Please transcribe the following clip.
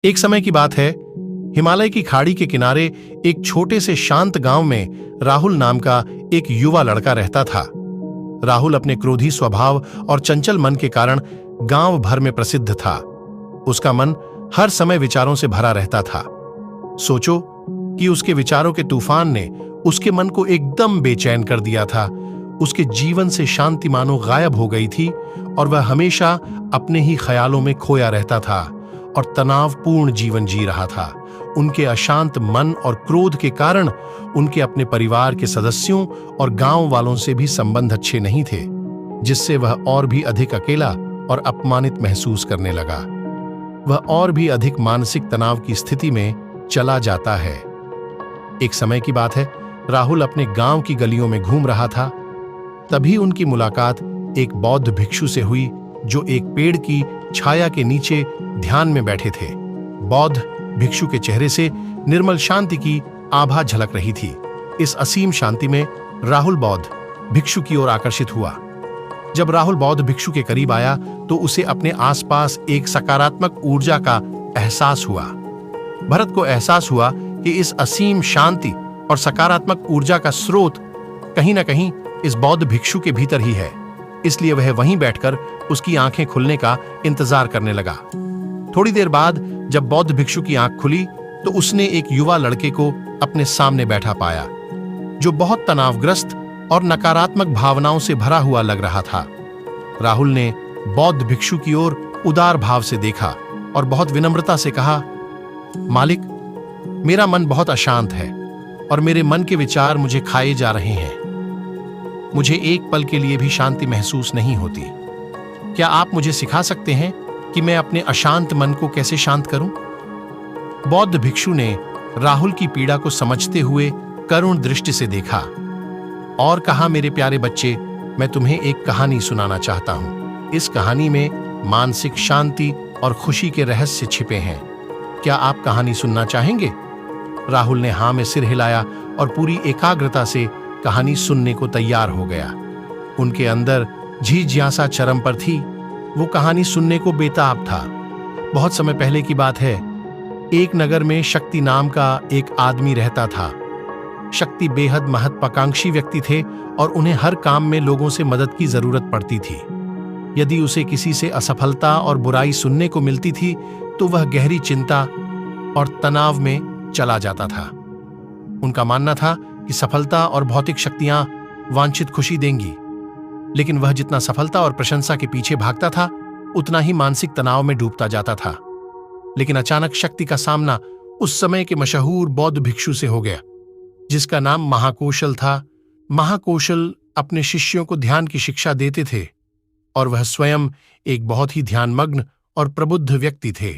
एक समय की बात है, हिमालय की खाड़ी के किनारे एक छोटे से शांत गांव में राहुल नाम का एक युवा लड़का रहता था। राहुल अपने क्रोधी स्वभाव और चंचल मन के कारण गांव भर में प्रसिद्ध था। उसका मन हर समय विचारों से भरा रहता था। सोचो कि उसके विचारों के तूफान ने उसके मन को एकदम बेचैन कर दिया था। उसके जीवन से शांति मानो गायब हो गई थी और वह हमेशा अपने ही ख्यालों में खोया रहता था और तनावपूर्ण जीवन जी रहा था। उनके अशांत मन और क्रोध के कारण उनके अपने परिवार के सदस्यों और गांव वालों से भी संबंध अच्छे नहीं थे, जिससे वह और भी अधिक अकेला और अपमानित महसूस करने लगा। वह और भी अधिक मानसिक तनाव की स्थिति में चला जाता है। एक समय की बात है, राहुल अपने गांव की गलियों में घूम रहा था। तभी उनकी मुलाकात एक बौद्ध भिक्षु से हुई जो एक पेड़ की छाया के नीचे ध्यान में बैठे थे। बौद्ध भिक्षु के चेहरे से निर्मल शांति की आभा झलक रही थी। इस असीम शांति में राहुल बौद्ध भिक्षु की ओर आकर्षित हुआ। जब राहुल बौद्ध भिक्षु के करीब आया तो उसे अपने आसपास एक सकारात्मक ऊर्जा का एहसास हुआ। भरत को एहसास हुआ कि इस असीम शांति और सकारात्मक ऊर्जा का स्रोत कहीं न कहीं इस बौद्ध भिक्षु के भीतर ही है। इसलिए वह वहीं बैठकर उसकी आंखें खुलने का इंतजार करने लगा। थोड़ी देर बाद जब बौद्ध भिक्षु की आंख खुली तो उसने एक युवा लड़के को अपने सामने बैठा पाया, जो बहुत तनावग्रस्त और नकारात्मक भावनाओं से भरा हुआ लग रहा था। राहुल ने बौद्ध भिक्षु की ओर उदार भाव से देखा और बहुत विनम्रता से कहा, मालिक, मेरा मन बहुत अशांत है और मेरे मन के विचार मुझे खाए जा रहे हैं। मुझे एक पल के लिए भी शांति महसूस नहीं होती। क्या आप मुझे सिखा सकते हैं कि मैं अपने अशांत मन को कैसे शांत करूं? बौद्ध भिक्षु ने राहुल की पीड़ा को समझते हुए करुण दृष्टि से देखा और कहा, मेरे प्यारे बच्चे, मैं तुम्हें एक कहानी सुनाना चाहता हूं। इस कहानी में मानसिक शांति और खुशी के रहस्य छिपे हैं। क्या आप कहानी सुनना चाहेंगे? राहुल ने हाँ में सिर हिलाया और पूरी एकाग्रता से कहानी सुनने को तैयार हो गया। उनके अंदर जिज्ञासा चरम पर थी। वो कहानी सुनने को बेताब था। बहुत समय पहले की बात है। एक नगर में शक्ति नाम का एक आदमी रहता था। शक्ति बेहद महत्वाकांक्षी व्यक्ति थे और उन्हें हर काम में लोगों से मदद की जरूरत पड़ती थी। यदि उसे किसी से असफलता और बुराई सुनने को मिलती थी तो वह गहरी चिंता और तनाव में चला जाता था। उनका मानना था कि सफलता और भौतिक शक्तियां वांछित खुशी देंगी, लेकिन वह जितना सफलता और प्रशंसा के पीछे भागता था उतना ही मानसिक तनाव में डूबता जाता था। लेकिन अचानक शक्ति का सामना उस समय के मशहूर बौद्ध भिक्षु से हो गया, जिसका नाम महाकौशल था। महाकौशल अपने शिष्यों को ध्यान की शिक्षा देते थे और वह स्वयं एक बहुत ही ध्यानमग्न और प्रबुद्ध व्यक्ति थे।